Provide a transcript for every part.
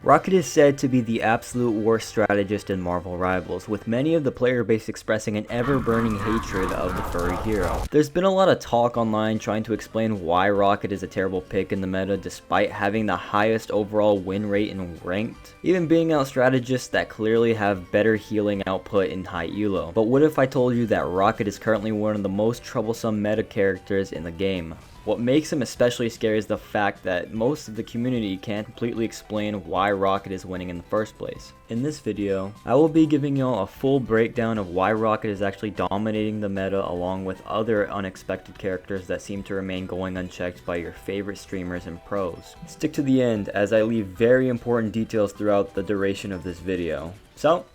Rocket is said to be the absolute worst strategist in Marvel Rivals, with many of the player base expressing an ever-burning hatred of the furry hero. There's been a lot of talk online trying to explain why Rocket is a terrible pick in the meta despite having the highest overall win rate in ranked, even being out strategists that clearly have better healing output in high elo. But what if I told you that Rocket is currently one of the most troublesome meta characters in the game? What makes him especially scary is the fact that most of the community can't completely explain why Rocket is winning in the first place. In this video, I will be giving y'all a full breakdown of why Rocket is actually dominating the meta along with other unexpected characters that seem to remain going unchecked by your favorite streamers and pros. Stick to the end as I leave very important details throughout the duration of this video. So,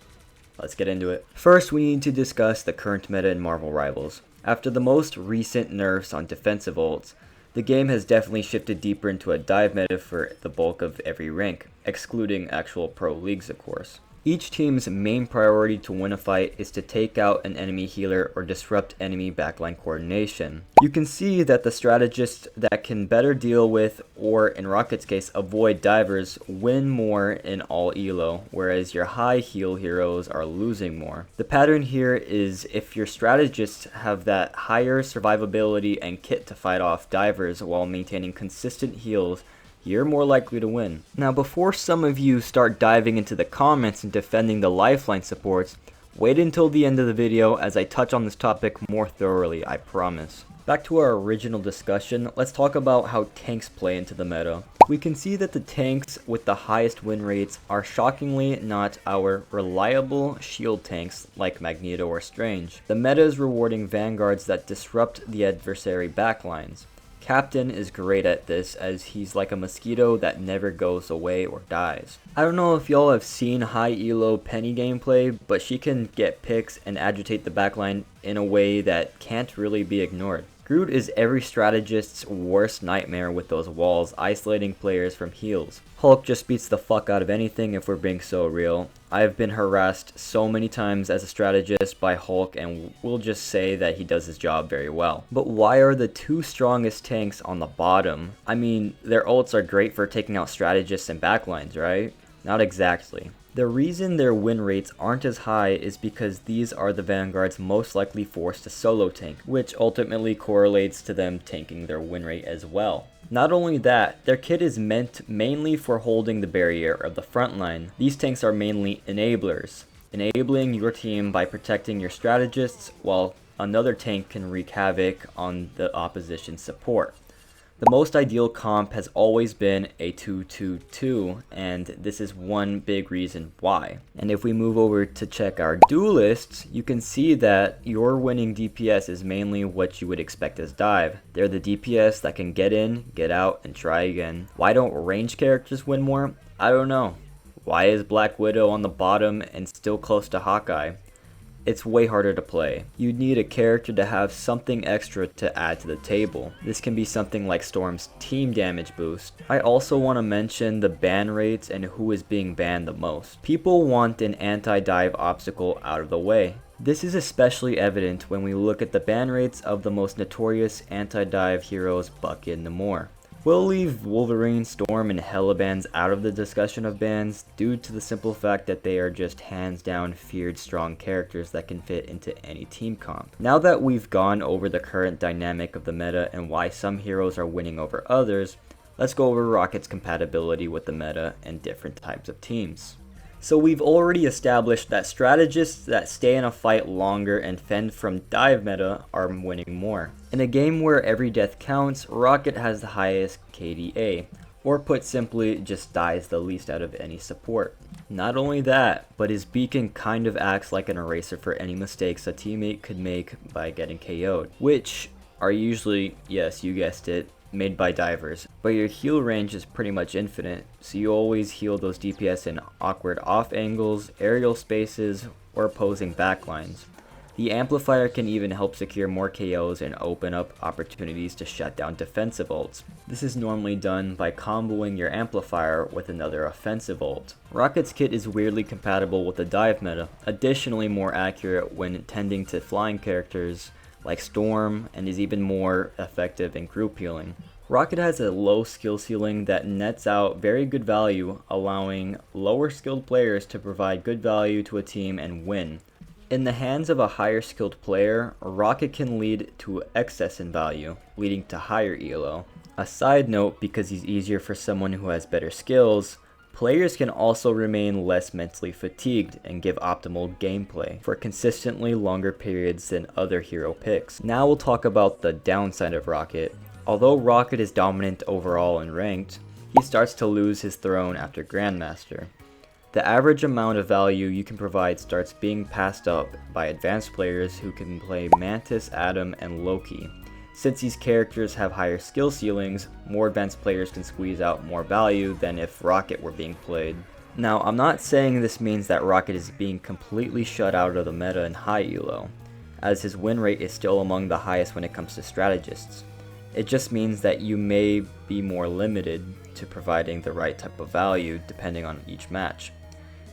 let's get into it. First, we need to discuss the current meta in Marvel Rivals. After the most recent nerfs on defensive ults, the game has definitely shifted deeper into a dive meta for the bulk of every rank, excluding actual pro leagues of course. Each team's main priority to win a fight is to take out an enemy healer or disrupt enemy backline coordination. You can see that the strategists that can better deal with, or in Rocket's case, avoid divers, win more in all elo, whereas your high heal heroes are losing more. The pattern here is if your strategists have that higher survivability and kit to fight off divers while maintaining consistent heals, you're more likely to win. Now before some of you start diving into the comments and defending the lifeline supports, wait until the end of the video as I touch on this topic more thoroughly, I promise. Back to our original discussion, let's talk about how tanks play into the meta. We can see that the tanks with the highest win rates are shockingly not our reliable shield tanks like Magneto or Strange. The meta is rewarding vanguards that disrupt the adversary backlines. Captain is great at this as he's like a mosquito that never goes away or dies. I don't know if y'all have seen high elo Penny gameplay, but she can get picks and agitate the backline in a way that can't really be ignored. Groot is every strategist's worst nightmare with those walls isolating players from heals. Hulk just beats the fuck out of anything if we're being so real. I've been harassed so many times as a strategist by Hulk and we'll just say that he does his job very well. But why are the two strongest tanks on the bottom? I mean, their ults are great for taking out strategists and backlines, right? Not exactly. The reason their win rates aren't as high is because these are the vanguards most likely forced to solo tank, which ultimately correlates to them tanking their win rate as well. Not only that, their kit is meant mainly for holding the barrier of the front line. These tanks are mainly enablers, enabling your team by protecting your strategists while another tank can wreak havoc on the opposition's support. The most ideal comp has always been a 2-2-2, and this is one big reason why. And if we move over to check our duelists, you can see that your winning DPS is mainly what you would expect as dive. They're the DPS that can get in, get out, and try again. Why don't range characters win more? I don't know. Why is Black Widow on the bottom and still close to Hawkeye? It's way harder to play. You'd need a character to have something extra to add to the table. This can be something like Storm's team damage boost. I also want to mention the ban rates and who is being banned the most. People want an anti-dive obstacle out of the way. This is especially evident when we look at the ban rates of the most notorious anti-dive heroes Bucky and Namor. We'll leave Wolverine, Storm, and Hela bans out of the discussion of bans due to the simple fact that they are just hands down feared strong characters that can fit into any team comp. Now that we've gone over the current dynamic of the meta and why some heroes are winning over others, let's go over Rocket's compatibility with the meta and different types of teams. So we've already established that strategists that stay in a fight longer and fend from dive meta are winning more. In a game where every death counts, Rocket has the highest KDA, or put simply, just dies the least out of any support. Not only that, but his beacon kind of acts like an eraser for any mistakes a teammate could make by getting KO'd, which are usually, yes you guessed it, made by divers, but your heal range is pretty much infinite, so you always heal those DPS in awkward off angles, aerial spaces, or opposing backlines. The amplifier can even help secure more KOs and open up opportunities to shut down defensive ults. This is normally done by comboing your amplifier with another offensive ult. Rocket's kit is weirdly compatible with the dive meta, additionally more accurate when tending to flying characters like Storm, and is even more effective in group healing. Rocket has a low skill ceiling that nets out very good value, allowing lower skilled players to provide good value to a team and win. In the hands of a higher skilled player, Rocket can lead to excess in value, leading to higher ELO. A side note, because he's easier for someone who has better skills, players can also remain less mentally fatigued and give optimal gameplay for consistently longer periods than other hero picks. Now we'll talk about the downside of Rocket. Although Rocket is dominant overall in ranked, he starts to lose his throne after Grandmaster. The average amount of value you can provide starts being passed up by advanced players who can play Mantis, Adam, and Loki. Since these characters have higher skill ceilings, more advanced players can squeeze out more value than if Rocket were being played. Now, I'm not saying this means that Rocket is being completely shut out of the meta in high elo, as his win rate is still among the highest when it comes to strategists. It just means that you may be more limited to providing the right type of value depending on each match.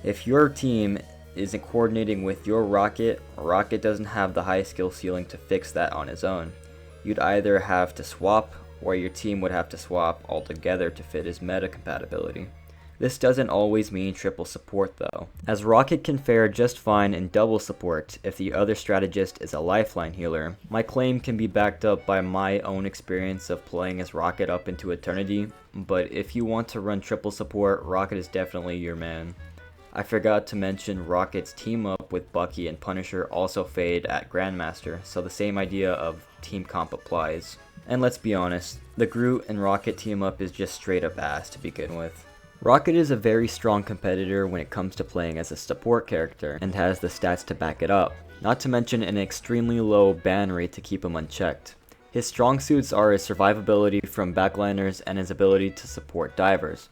If your team isn't coordinating with your Rocket, Rocket doesn't have the high skill ceiling to fix that on his own. You'd either have to swap, or your team would have to swap altogether to fit his meta compatibility. This doesn't always mean triple support though, as Rocket can fare just fine in double support if the other strategist is a lifeline healer. My claim can be backed up by my own experience of playing as Rocket up into eternity, but if you want to run triple support, Rocket is definitely your man. I forgot to mention Rocket's team up with Bucky and Punisher also fade at Grandmaster, so the same idea of team comp applies. And let's be honest, the Groot and Rocket team up is just straight up ass to begin with. Rocket is a very strong competitor when it comes to playing as a support character, and has the stats to back it up, not to mention an extremely low ban rate to keep him unchecked. His strong suits are his survivability from backliners and his ability to support divers.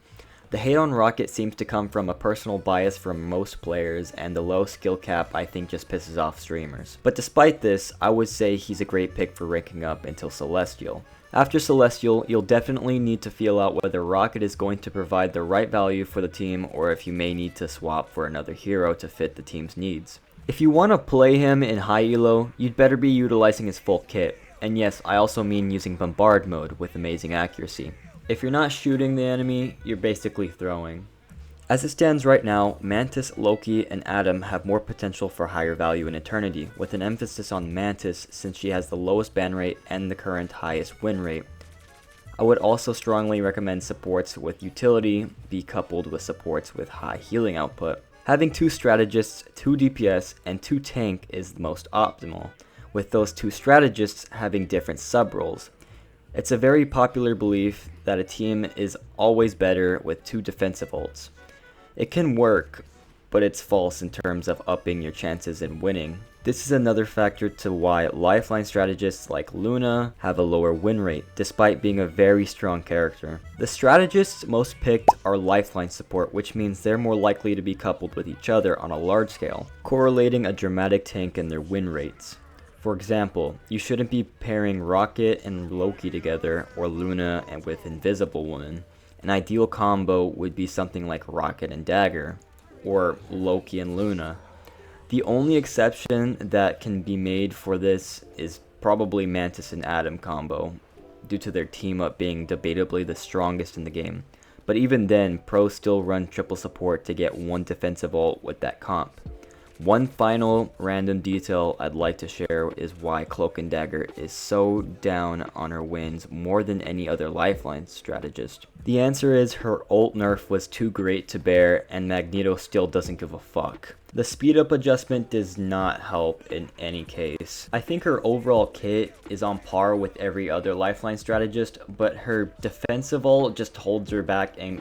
The hate on Rocket seems to come from a personal bias from most players, and the low skill cap I think just pisses off streamers. But despite this, I would say he's a great pick for ranking up until Celestial. After Celestial, you'll definitely need to feel out whether Rocket is going to provide the right value for the team, or if you may need to swap for another hero to fit the team's needs. If you want to play him in high elo, you'd better be utilizing his full kit. And yes, I also mean using Bombard mode with amazing accuracy. If you're not shooting the enemy, you're basically throwing. As it stands right now, Mantis, Loki, and Adam have more potential for higher value in Eternity, with an emphasis on Mantis since she has the lowest ban rate and the current highest win rate. I would also strongly recommend supports with utility be coupled with supports with high healing output. Having 2 strategists, 2 DPS, and 2 tank is the most optimal, with those 2 strategists having different sub-roles. It's a very popular belief that a team is always better with 2 defensive ults. It can work, but it's false in terms of upping your chances in winning. This is another factor to why lifeline strategists like Luna have a lower win rate, despite being a very strong character. The strategists most picked are lifeline support, which means they're more likely to be coupled with each other on a large scale, correlating a dramatic tank in their win rates. For example, you shouldn't be pairing Rocket and Loki together, or Luna and with Invisible Woman. An ideal combo would be something like Rocket and Dagger, or Loki and Luna. The only exception that can be made for this is probably Mantis and Adam combo, due to their team up being debatably the strongest in the game. But even then, pros still run triple support to get 1 defensive ult with that comp. One final random detail I'd like to share is why Cloak and Dagger is so down on her wins more than any other lifeline strategist. The answer is her ult nerf was too great to bear, and Magneto still doesn't give a fuck. The speed up adjustment does not help in any case. I think her overall kit is on par with every other lifeline strategist, but her defensive ult just holds her back and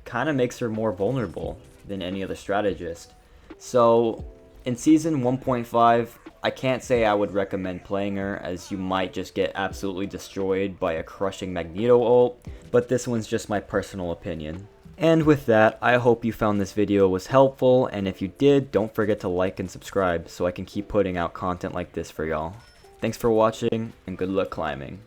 kind of makes her more vulnerable than any other strategist. So in season 1.5, I can't say I would recommend playing her, as you might just get absolutely destroyed by a crushing Magneto ult, but this one's just my personal opinion. And with that, I hope you found this video was helpful, and if you did, don't forget to like and subscribe so I can keep putting out content like this for y'all. Thanks for watching, and good luck climbing.